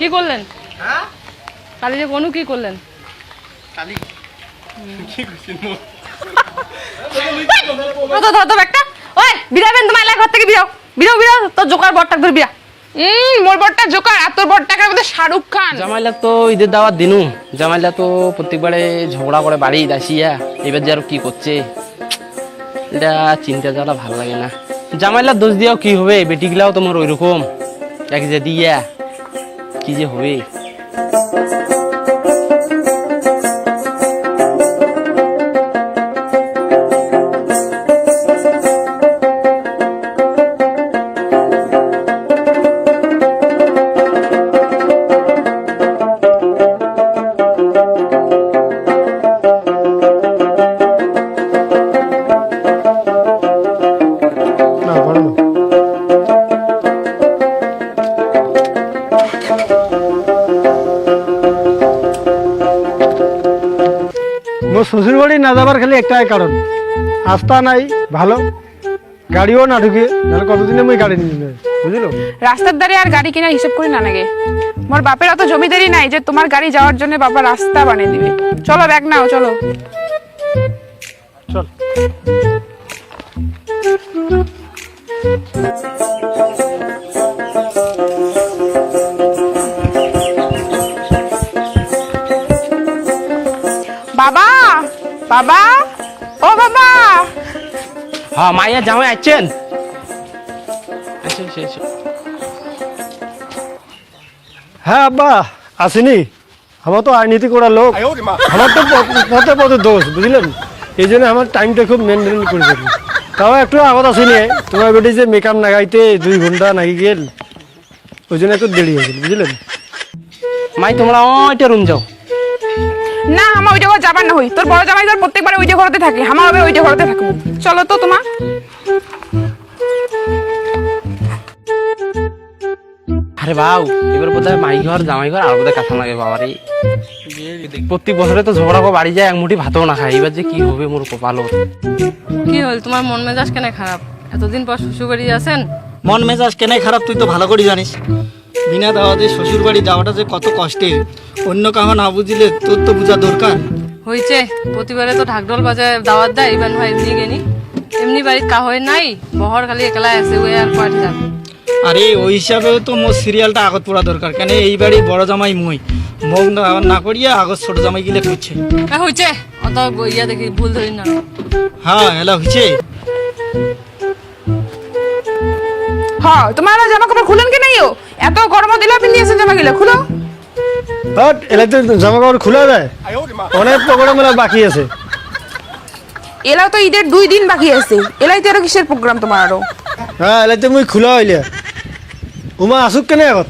কি করলেন? হ্যাঁ কালি যে কোন কি করলেন? কালি কি করছিস মো? তো ধর একটা ওই বিরাবেন তোমার এলাকা ঘর থেকে বিরাও বিরাও বিরাও তোর জোকার বড়টাক ধরে বিরা। মোর বড়টা জোকার আর তোর বড়টাকের মধ্যে শাহরুখ খান। জামাইলা তো ঈদের দাওয়াত দিনু, জামাইলা তো প্রত্যেকবারে ঝগড়া করে বাড়ি আসিয়া এবার যে আর কি করছে এটা চিন্তা জ্বালা ভালো লাগে না। জামাইলা দোষ দিয়াও কি হবে, বেটিগুলাও তোমার ওই রকম এক যে দিয়া কি যে হবে। মোর শ্বশুর বাড়ি না যাবার খালি একটাই কারণ, রাস্তা নাই ভালো, গাড়িও না ঢুকে, তাহলে কতদিনে মই গাড়ি নিয়ে যাবে বুঝলো। রাস্তার ধারে আর গাড়ি কেনার হিসাব করে না নাগে। মোর বাপের অত জমিদারি নাই যে তোমার গাড়ি যাওয়ার জন্য বাবা রাস্তা বানিয়ে দিবে। চলো ব্যাগ নাও চলো। চল বাবা বাবা ও বাবা। হ্যাঁ মাইয়া জামাই আছেন? হ্যাঁ আব্বা আসেনি, আমার তো আইনীতি করার লোক, আমার তো পথে পথে দোষ বুঝলেন, এই জন্য আমার টাইমটা খুব মেনটেন করে থাকি। তাও একটু আগত আসেনি, তোমার বেটি যে মেকআপ নাগাইতে 2 ঘন্টা নাগি গেল, ওই জন্য একটু দেরি হয়ে গেল বুঝলেন। মাই তোমরা ওইটা রুম যাও। না আমার ওইটা ঘর যাবার না হই, তোর বড় জামাই তোর প্রত্যেকবার ওইটা ঘরতে থাকে, আমার হবে ওইটা ঘরতে থাকবো। চলো তো তোমা। আরে বাউ এবার বোধহয় মাই ঘর জামাই ঘর আর বোধহয় কাঁথা লাগে বাবারে। প্রত্যেক বছরে তো ঝগড়া করে বাড়ি যায়, এক মুঠি ভাতও না খায়, এবার যে কি হবে মোর কপাল। কি হল তোমার মন মেজাজ কেন খারাপ? এতদিন পর শ্বশুর বাড়ি আছেন। মন মেজাজ কেনাই খারাপ তুই তো ভালো করে জানিস। বিনা দাওয়াতে শ্বশুর বাড়ি যাওয়াটা যে কত কষ্টের, অন্য কাহা না বুঝলে তোর তো বোঝা দরকার। হয়েছে প্রতিবারে তো ঢাকঢোল বাজায় দাওয়াত দেয়, ইবান ভাই দিয়ে গেনি এমনি বাড়ির কাহয় নাই, বহর খালি একলা আছে ওই আর কয়টা যান। আরে ওই হিসাবেও তো মোর সিরিয়ালটা আগত পড়া দরকার, কেন এই বাড়ির বড় জামাই মুই মুখ না করিয়া আগত ছোট জামাই গিলে করছে। হয়েছে অত ইয়া দেখি ভুল ধরি না। হ্যাঁ এলা হয়েছে। হ্যাঁ তোমার জামা কাপড় খুলেন কি নাই? এত গরম দিলা পিন্দিয়েছেন জামা গিলা খুলো। বাট এলাতে জামা কাপড় খোলা যায়, অনেক প্রোগ্রাম মেলা বাকি আছে। এলাও তো ঈদের 2 দিন বাকি আছে, এলাইতে আরো কিসের প্রোগ্রাম তোমার আরো? হ্যাঁ এলাতে মুই খোলা হইলে উমা আসুক কেন এখন,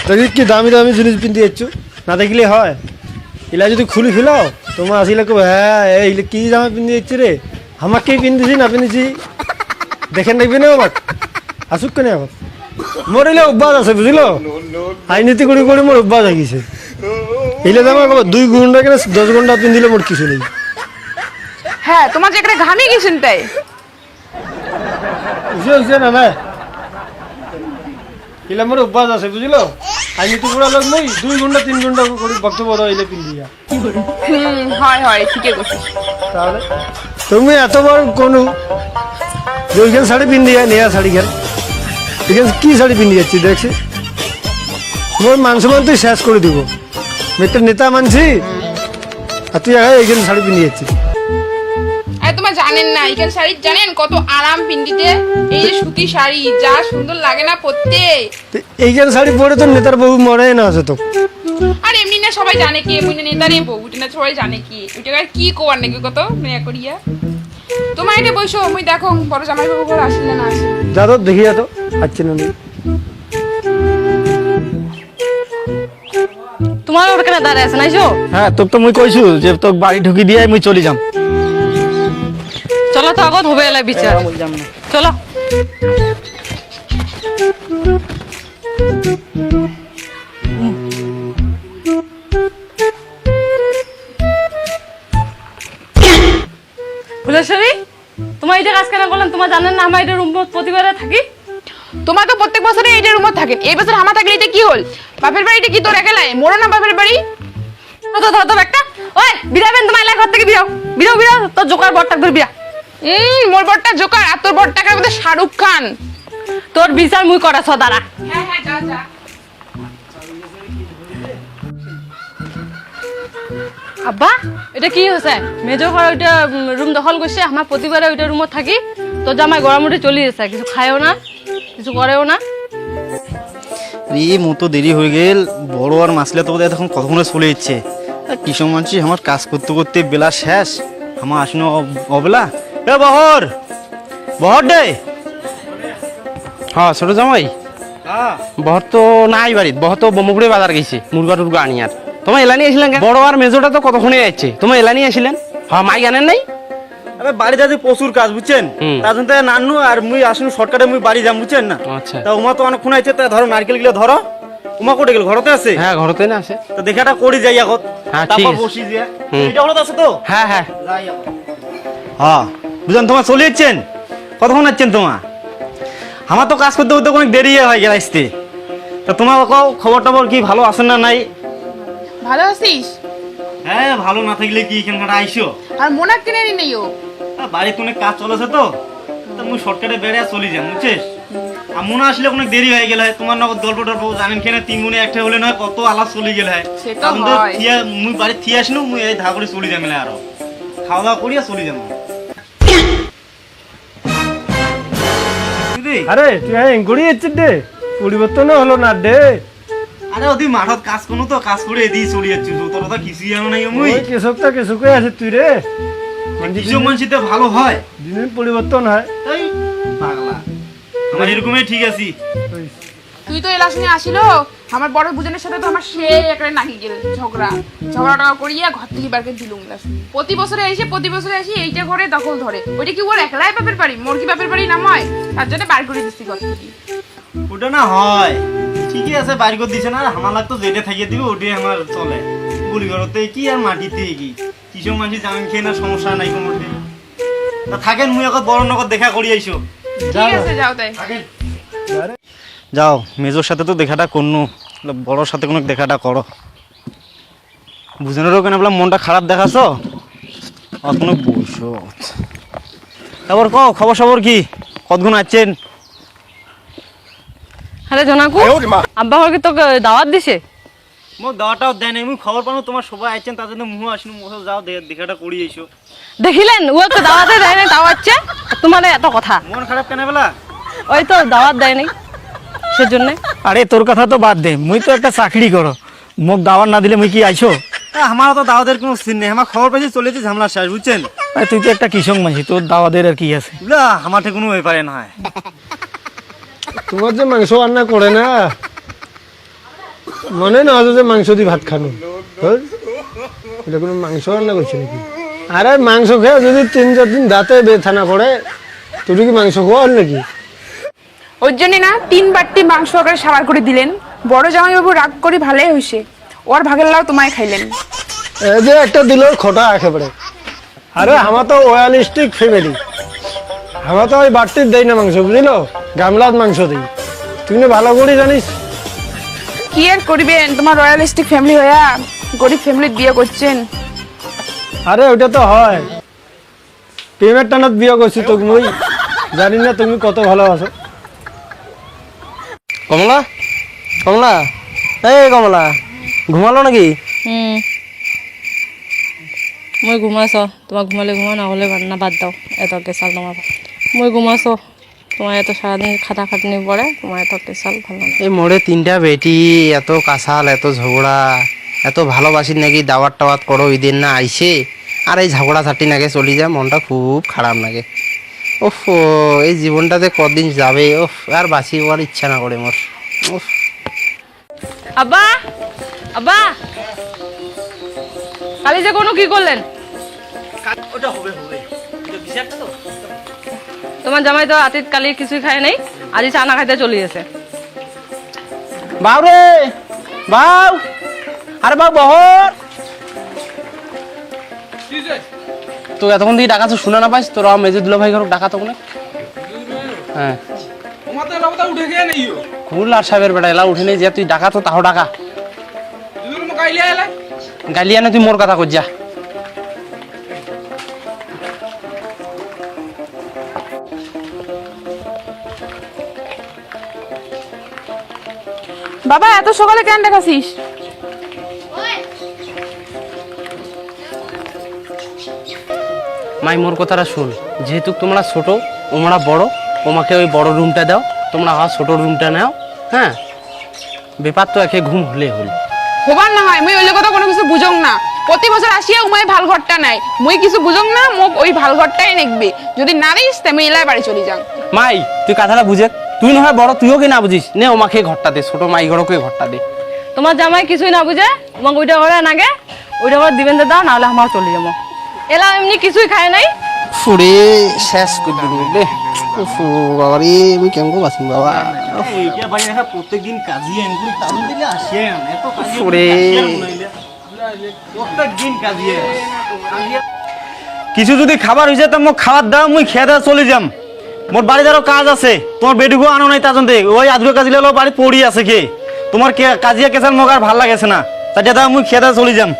দেখি কি দামি দামি জিনিস পিন্ধি যাচ্ছু, না দেখলে হয়। এলা যদি খুলি ফেলাও তোমার আসিলে কব হ্যাঁ এই কি জামা পিন্ধি যাচ্ছি রে, আমাকে পিন্ধিছি না পিন্ধিছি দেখেন দেখবি না আমাক, আসুক কেন এখন। মোর এলে অভ্যাস আছে বুঝলো, আইনীতি করে করে মোর অভ্যাস হয়ে গেছে। এলে জামা 2 ঘন্টা কেন 10 ঘন্টা পিন্ধিলে মোর কিছু নেই। হ্যাঁ তোমার যে একটা ঘামে গেছেন তাই বুঝছে না না, এলে মোর অভ্যাস আছে বুঝলো, আইনীতি করা লোক নই, 2 ঘন্টা 3 ঘন্টা করে বক্তব্য দাও এলে পিন্ধিয়া। হয় হয় ঠিকই করছিস। তাহলে তুমি এতবার কোনো ওইখান শাড়ি পিন্ধিয়া নেয়া শাড়ি খেল, এখানে কি শাড়ি পিন্ধি যাচ্ছি দেখছি, মোর মান সম্মান তুই শেষ করে দিব, মেয়েটার নেতা মানছি আর তুই এইখানে শাড়ি পিন্ধি যাচ্ছি। আরে তোমার জানেন না এইখান শাড়ি জানেন কত আরাম পিন্দিতে, এই যে সুতি শাড়ি যা সুন্দর লাগে না পরতে। এইখানে শাড়ি পরে তো নেতার বউ মরে না আছে তো। আর এমনি না সবাই জানে কি এমনি নেতারে বউ, ওটা না সবাই জানে কি ওইটা কি কোয়ার নাকি কত মেয়া করিয়া। তোমার এটা বসো মুই দেখো বড় জামাই বাবু ঘর আসলে না আসে। যা তো দেখি যা তো আসছে না। তোমার ওর কেন দাঁড়ায় আছে নাইছো? হ্যাঁ তোকে তো মুই কইছু যে তোকে বাড়ি ঢুকি দিয়ে মুই চলে যাম। চলো তো আগত হবে এলা বিচার, চলো। ফুলেশ্বরী তোমার এটা কাজ কেন করলেন? তোমার জানেন না আমার এটা রুম প্রতিবারে থাকি। তোমার তো প্রত্যেক বছরে এইটা রুমে থাকেন, এই বছর আমার থাকলে এটা কি হল? বাপের বাড়িটা কি তোর একেলাই মোড়ো না বাপের বাড়ি? তো ধর তো একটা, ওই বিরাবেন তোমার এলাকা ঘর থেকে বিরাও বিরাও বিরাও, তোর জোকার বরটাক ধরে বিরা। মোর বড়টা জোকার আর তোর বড় টাকার মধ্যে শাহরুখ খান। তোর বিচার মুই করাছ দাঁড়া। হ্যাঁ হ্যাঁ যা যা। আব্বা এটা কি হয়েছে? মেজর ঘর ওইটা রুম দখল করছে, আমার প্রতিবারে ওইটা রুমত থাকি, তোর জামাই গরম উঠে চলে যাচ্ছে, কিছু খায়ও না কিছু করেও না। রে মতো দেরি হয়ে গেল, বড় আর মাসলে তো বোধহয় এখন কতক্ষণে চলে যাচ্ছে। কৃষক মানুষ আমার কাজ করতে করতে বেলা শেষ, আমার আসনো অবেলা। এ বহর বহর দে। হ্যাঁ ছোট জামাই, বহর তো নাই বাড়িত, বহর তো ব্রহ্মপুরে বাজার গেছে মুরগা টুরগা আনি। আর তোমার এলা নিয়ে আসলেন? বড় আর মেজোটা তো কতক্ষণে যাচ্ছে, তোমার এলা নিয়ে আসলেন? হ্যাঁ মাই জানেন নাই? আরে বাড়িতে আছে প্রচুর কাজ বুঝছেন, তার জন্য নানু আর মুই আসনু শর্টকাটে মুই বাড়ি যাম বুঝছেন না। আচ্ছা তা উমা তো অনেকক্ষণ আছে, তা ধরো নারকেল গুলো ধরো। উমা কোটে গেল? ঘরতে আছে? হ্যাঁ ঘরতে না আছে। তো দেখাটা করি যাই এখন, হ্যাঁ, ঠিক তারপর আছে। বসি যে হুম। এটা ঘরতে আছে তো। হ্যাঁ হ্যাঁ হ্যাঁ বুঝলেন, তোমার চলে যাচ্ছেন? কতক্ষণ আছেন তোমার? আমার তো কাজ করতে করতে অনেক দেরি হয়ে গেল আসতে। তা তোমার খবর টবর কি, ভালো আছেন না নাই? ভালো আছিস? হ্যাঁ ভালো না থাকলে কি এখানকাটা আইসো? আর মোনা কিনে নি নেই ও। বাড়িতে অনেক কাজ চলেছে তো, তা মুই শর্টকাটে বেড়ে চলে যাম বুঝছিস। আর মনে আসলে অনেক দেরি হয়ে গেল। তোমার নগদ গল্প টল্প জানেন কেন, তিন মনে একটা হলে নয় কত আলাপ চলে গেল। সে তো হয়। মুই বাড়ি থিয়ে আসনু, মুই এই ধা করে চলে যাম আরো, খাওয়া দাওয়া করিয়া চলে যাবো। আরে তুই হ্যাঁ এঙ্গুড়ি যাচ্ছিস রে, পরিবর্তন হলো না রে। আরে ওদি মাঠত কাজ করু তো, কাজ করে এদিকে চলে যাচ্ছি, তোর কথা কিছুই জানো নাই মুই। ওই কেশবটা কেশকে আছে তুই রে, কৃষক মানুষতে ভালো হয়, দিনের পরিবর্তন হয়। এই পাগলা, আমার এরকমই ঠিক আছি। তুই তো এলাস নিয়ে আসিল, আমার বড় বুঝনের সাথে তো আমার সেই একটা নাকি গেল ঝগড়া টগড়া করিয়া ঘর থেকে বারকে দিলুম লাস। প্রতি বছরে আসি এইটা ঘরে দখল ধরে। ওইটা কি ওর একলাই বাপের বাড়ি? মোর কি বাপের বাড়ি নাময়? তার জন্য বার করে দিচ্ছি ঘর থেকে। ওটা না হয় ঠিকই আছে, বাড়ি করে দিছে না। আমার লাগতো যেটা থাকিয়ে দিবে ওটাই আমার চলে। গুলি ঘরতে কি আর মাটিতে কি, কৃষক মানুষ জামিন খেয়ে না, সমস্যা নাই কোনো। তা থাকেন, মুই এখন বড় নগদ দেখা করি আইসো। ঠিক আছে যাও তাই। যাও, মেজোর সাথে তো দেখাটা করনু, বড়োর সাথে কোনো দেখাটা করো। বুঝানোরও কেন বললাম মনটা খারাপ দেখাচ্ছ, আর কোনো বসো। তারপর খবর সবর কি, কতক্ষণ আছেন? আরে জনাকু, আব্বা ঘরকে তোকে দাওয়াত দিছে? মোক দাওয়াটাও দেয় নাই, মুই খবর পানো তোমার সবাই আছেন, তার জন্য মুহ আসনু, মুহ যাও দেখাটা করি আইসো। দেখিলেন ও তো দাওয়াতে দেয় নাই, তাও আছে তোমার এত কথা। মন খারাপ কেন বেলা? ওই তো দাওয়াত দেয় নাই সেজন্য। আরে তোর কথা তো বাদ দে, মুই তো একটা চাকরি করো, মোক দাওয়াত না দিলে মুই কি আইসো? আমার তো দাওয়াতের কোনো সিন নেই, আমার খবর পাইছি চলেছে ঝামেলা শেষ বুঝছেন। তুই তো একটা কৃষক মানুষ, তোর দাওয়াতের আর কি আছে? আমার কোনো ব্যাপারে না হয়। তোমার যে মাংস রান্না করে না, মনে না যে মাংস দিয়ে ভাত খানো, এটা কোনো মাংস রান্না করছে নাকি? আরে মাংস খেয়ে যদি 3-4 দিন দাঁতে ব্যথা করে, তুই কি মাংস খাওয়ার নাকি? ওর জন্য না 3 বাটি মাংস আগে সাবার করে দিলেন। বড় জামাইবাবু রাগ করে ভালোই হয়েছে, ওর ভাগের লাউ তোমায় খাইলেন। এই যে একটা দিল খোটা একেবারে। আরে আমার তো রয়্যালিস্টিক ফ্যামিলি, আমার তো ওই বাড়তির দেয় না মাংস, বুঝলো, গামলাত মাংস দিই। তুই না ভালো করে জানিস। কি আর করবেন, তোমার রয়্যালিস্টিক ফ্যামিলি হইয়া গরিব ফ্যামিলির বিয়ে করছেন। আরে ওটা তো হয়, প্রেমের টানাত বিয়ে করছি তোকে মুই, জানি না তুমি কত ভালোবাসো। কমলা, কমলা, এই কমলা, ঘুমালো নাকি? মই ঘুমাইছ, তোমাক ঘুমালে ঘুমা, না হলে না বাদ দাও, এত কেঁচাল তোমার। মই ঘুমাইছ, তোমার এত সারাদিন খাটা খাটনি পড়ে, তোমার এত কেঁচাল ভালো না। এই মোড়ে 3টা বেটি, এত কাঁচাল, এত ঝগড়া, এত ভালোবাসি নাকি দাওয়াত টাওয়াত করো, ঈদের না আইসে আর এই ঝগড়া ঝাঁটি নাকি চলে যায়, মনটা খুব খারাপ লাগে। ওফ, এই জীবনটাতে কদিন যাবে, ওফ, আর বাঁচি হওয়ার ইচ্ছা না করে মোর। ওফ, আব্বা, আব্বা, কালি যে কোনো কি করলেন? ওটা হবে হবে, বিচারটা তো তোমার জামাই তো আতিত কালি কিছুই খায় নাই, আজি চা না খাইতে চলে গেছে। বাউ রে, বাউ, আরে বাউ বহর, তো এতক্ষণ দিয়ে ডাকা তো শোনা না পাইস? তোরা মেজর দুলা ভাই ঘর ডাকা তো। হ্যাঁ কুলার সাহেবের বেটা এলা উঠে নেই যে তুই ডাকা তো তাও ডাকা গালিয়া না তুই মোর কথা কর যা বাবা এত সকালে কেন দেখাছিস? মাই মোর কথাটা শুন, যেহেতু তোমরা ছোট ওমরা বড়, ওমাকে ওই বড় রুমটা দাও, তোমরা ছোট রুমটা নাও। হ্যাঁ, ব্যাপার তো একে ঘুম হলে হল। হবার না হয় মুই ওই কথা কোনো কিছু বুঝং না। প্রতি বছর আসিয়া উমায় ভাল ঘরটা নাই, মুই কিছু বুঝং না, মোক ওই ভাল ঘরটাই নেকবে। যদি না দিস তে মুই এলাই বাড়ি চলে যাং। মাই তুই কথাটা বুঝে, তুই নহয় বড়, তুইও কি না বুঝিস, নে ওমাকে ঘরটা দে, ছোট মাই ঘরকে ঘরটা দে। তোমার জামাই কিছুই না বুঝে, তোমাকে ওইটা করে নাগে, ওইটা করে দিবেন দাও, নাহলে আমার চলে যাবো। এলা এমনি কিছুই খায় নাই। ফুরে শেষ করে দিল রে বাবা রে, আমি কেমন করে বাঁচিম বাবা। এইটা বাড়ি দেখা প্রত্যেকদিন কাজিয়ে এনকুরি তারুন দিলে আসে এত কাজিয়ে ফুরে প্রত্যেকদিন কাজিয়ে কিছু যদি খাবার হয়েছে তো মোক খাবার দাও, মুই খেয়ে দেওয়া চলে যাম। মোর বাড়িতে আরো কাজ আছে, তোমার বেটিকেও আনো নাই তাজন দে, ওই আজকে কাজিলে বাড়ি পড়ি আছে কে তোমার কাজিয়া কেসার মোক আর ভাল লাগেছে না, তাই দাও মুই খেয়ে দেওয়া চলে যাম।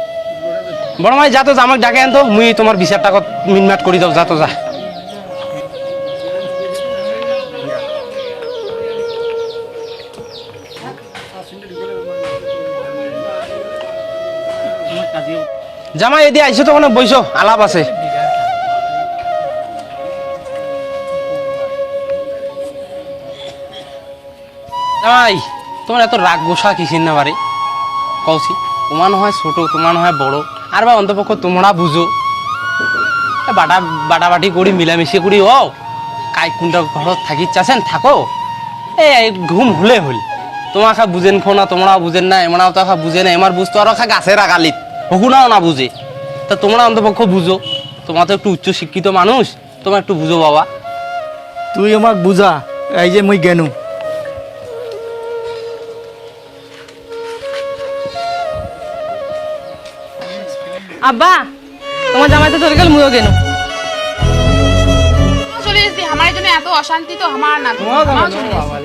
বড় মাই যা তো, আমাকে ডাকে আনতো, মুই তোমার বিচারটা মিনমাট করি দাও, যা তো যা। জামাই এদি আইসো তো, ওখানে বইসো, আলাপ আছে। জামাই তোমার এত রাগ গোসা কিসির না বাড়ি কৌছি, তোমার নহয় ছোট, তোমার নহয় বড়, আর বা অন্তপক্ষ তোমরা বুঝো, বাটা বাটাবাটি করি মিলামিশি করি ও কাই কোনটা ঘৰত থাকি চাচ্ছেন থাকো, এই ঘুম হলে হল। তোমাকে বুঝেন খো না, তোমরা বুঝেন না, এমরাও তো বুঝে না, এমার বুঝতো আর গাছের আগালিত হকুনাও না বুঝে, তা তোমরা অন্তপক্ষ বুঝো, তোমার তো একটু উচ্চ শিক্ষিত মানুষ, তোমরা একটু বুঝো বাবা। তুই আমাক বুঝা, এই যে মুই গেনু। আব্বা তোমার জামাই তো চলে গেল, মুইও গেল। চলে এসেছি, আমার জন্য এত অশান্তি তো আমার না। আমারও চলে এসেছি।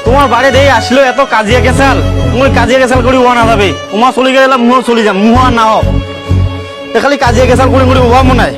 তোমার বাড়ি দিয়ে আসলো এত কাজিয়া কেসাল, মুই কাজিয়া কেসাল করি ওয়া না যাবে, উমা চলে গেলাম মুহ চলে যাম, মুহ আর না হোক, খালি কাজিয়া কেসাল করি ওয়া মনে হয়।